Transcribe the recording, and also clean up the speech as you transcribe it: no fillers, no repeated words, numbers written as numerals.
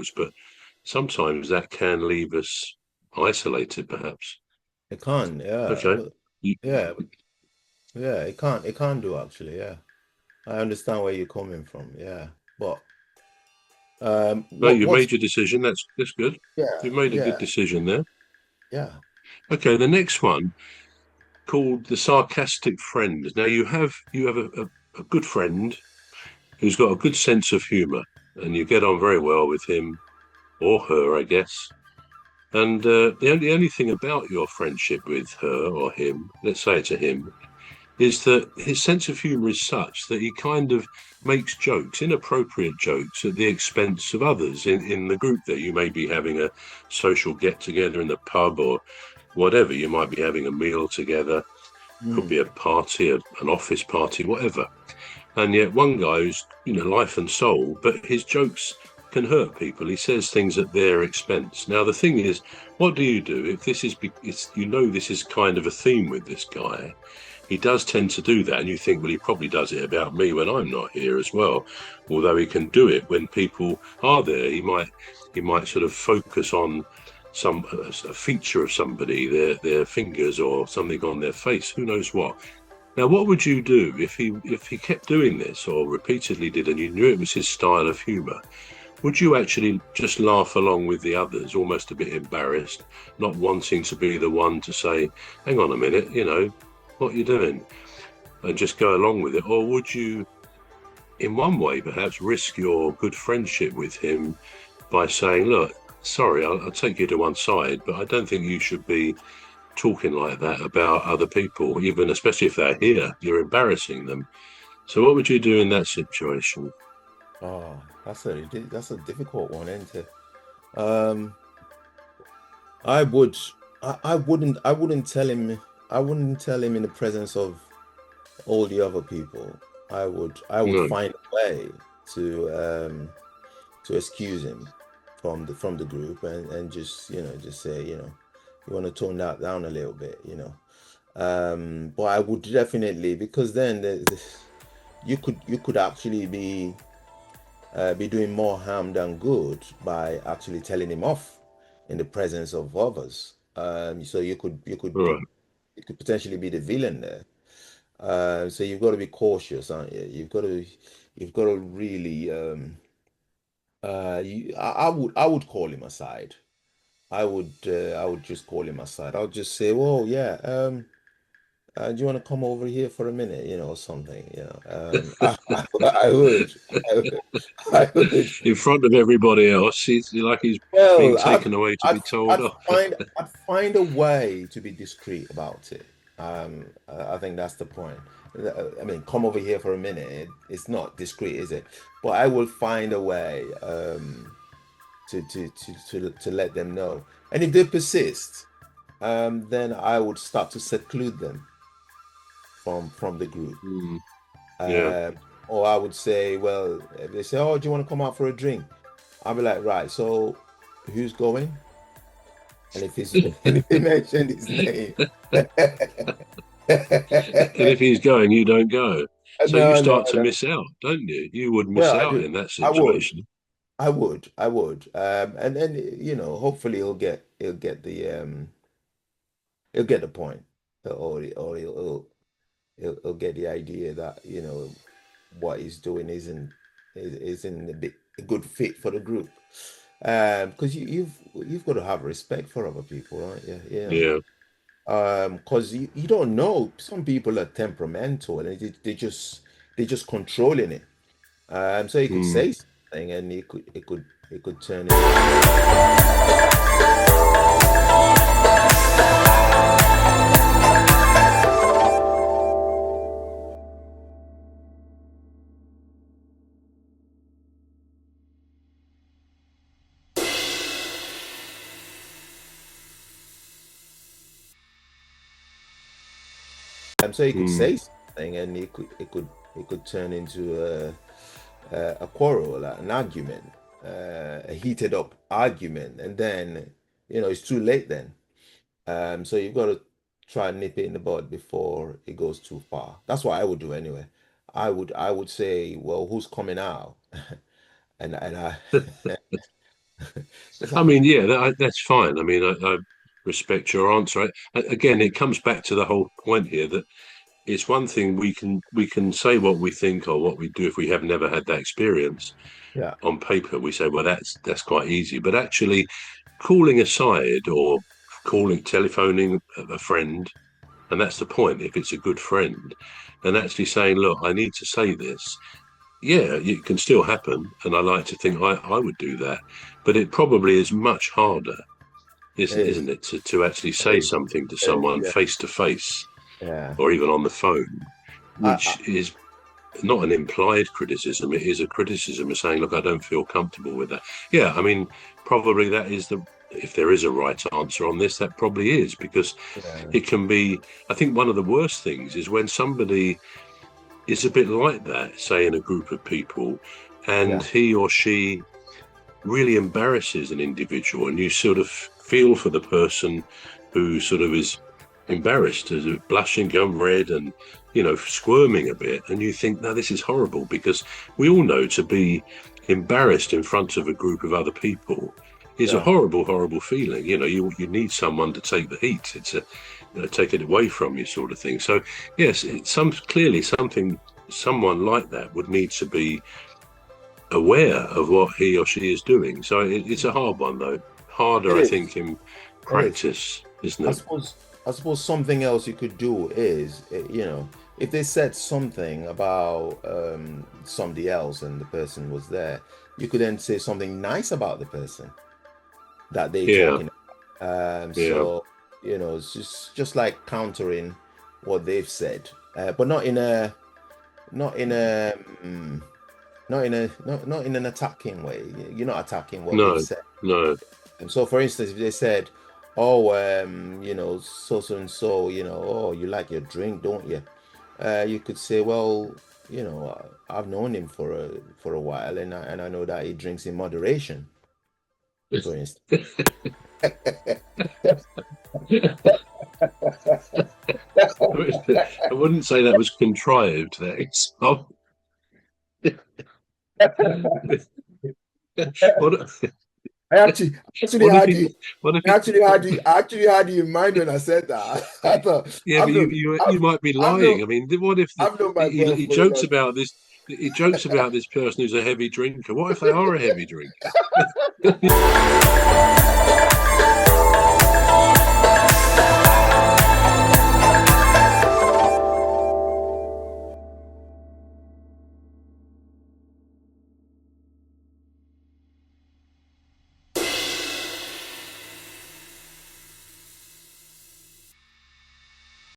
equals, but sometimes that can leave us isolated, perhaps. It can, yeah, Okay. but You, yeah, yeah, it can't do actually, yeah. I understand where you're coming from, yeah. But well, what you what's made your decision. That's good. yeah, You made a good yeah, decision there. yeah. Okay, the next one called the sarcastic friend. Now you have a good friend who's got a good sense of humour, and you get on very well with him or her, I guess. And the only thing about your friendship with her or him, let's say it's a him, is that his sense of humour is such that he kind of makes jokes, inappropriate jokes, at the expense of others in the group that you may be having a social get together in the pub or whatever. You might be having a meal together, could Mm, be a party, an office party, whatever. And yet one guy who's, life and soul, but his jokes can hurt people. He says things at their expense. Now, the thing is, what do you do if this is, this is kind of a theme with this guy? He does tend to do that, and you think, well, he probably does it about me when I'm not here as well. Although he can do it when people are there, he might sort of focus on some a feature of somebody, their fingers or something on their face, who knows what. Now, what would you do if he kept doing this or repeatedly did, and you knew it was his style of humour? Would you actually just laugh along with the others, almost a bit embarrassed, not wanting to be the one to say, "Hang on a minute, what are you doing?" and just go along with it? Or would you, in one way, perhaps risk your good friendship with him by saying, "Look, sorry, I'll take you to one side, but I don't think you should be talking like that about other people, even especially if they're here. You're embarrassing them." So, what would you do in that situation? oh, that's a difficult one, isn't it? Um, I would, I wouldn't tell him, I wouldn't tell him in the presence of all the other people. I would No, find a way to um to excuse him from the group and just just say you want to tone that down a little bit, but I would definitely, because then you could actually be doing more harm than good by actually telling him off in the presence of others. So right. you could potentially be the villain there. So you've got to be cautious, aren't you? You've got to really I would call him aside. I would just call him aside. I'll just say, "Whoa, yeah, do you want to come over here for a minute, or something, I would, I would, I would. In front of everybody else, he's like he's being Well, taken away to I'd, be told I'd off. find a way to be discreet about it. I think that's the point. I mean, come over here for a minute. It's not discreet, is it? But I will find a way to let them know. And if they persist, then I would start to seclude them from the group. Mm, yeah. Um, or I would say, well, if they say, "Oh, do you want to come out for a drink?" I'll be like, "Right, so who's going?" And if he's and if he mentioned his name, no, And if he's going, you don't go. So you no, start to no. miss out, don't you? You would miss Well, I out do. in that I would. situation. I would. And then hopefully he'll get the point, or he'll get the idea that what he's doing isn't a good fit for the group. Because you've got to have respect for other people, right? Yeah, yeah. Yeah. Because you don't know. Some people are temperamental and they just controlling it. So you could Mm. say something and it could turn into. So you could Mm. say something and it could turn into a quarrel, an argument, a heated up argument, and then it's too late then. So you've got to try and nip it in the bud before it goes too far. That's what I would do anyway. I would say, well, who's coming out? And I mean, yeah, that's fine. I mean, I respect your answer. Again, it comes back to the whole point here that it's one thing we can say what we think or what we do if we have never had that experience. Yeah, On paper, we say, well, that's quite easy, but actually, calling aside or telephoning a friend, and that's the point. If it's a good friend, and actually saying, look, I need to say this. Yeah, it can still happen, and I like to think I would do that, but it probably is much harder, it isn't is. it, to actually It say is. something to It is, someone yeah. face to face Yeah. or even on the phone, I, which is not an implied criticism. It is a criticism of saying, look, I don't feel comfortable with that. Yeah, I mean, probably that is if there is a right answer on this, that probably is, because yeah. it can be, I think one of the worst things is when somebody is a bit like that, say in a group of people, and Yeah. he or she really embarrasses an individual, and you sort of feel for the person who sort of is embarrassed, as blushing, going red, and squirming a bit, and you think, no, this is horrible, because we all know to be embarrassed in front of a group of other people is a Yeah. horrible, horrible feeling. You need someone to take the heat. It's a take it away from you, sort of thing. So yes, clearly someone like that would need to be aware of what he or she is doing. So it's a hard one, though. It Harder, I is. think, in It is. practice, isn't I it? suppose I suppose something else you could do is, if they said something about somebody else and the person was there, you could then say something nice about the person that they Yeah, talking. yeah. So it's just like countering what they've said, but not in a not in an attacking way. You're not attacking what they've No, said. no. And so, for instance, if they said, "Oh, so and so, oh, you like your drink, don't you?" You could say, "Well, I've known him for a while, and I know that he drinks in moderation." For instance. I wouldn't say that was contrived. What, I actually what if had he? you. What if I he? actually had you in mind when I said that. I thought Yeah, but you might be I've known lying. I mean, what if I've known my he, bro he for a jokes long about this? He jokes about this person who's a heavy drinker. What if they are a heavy drinker?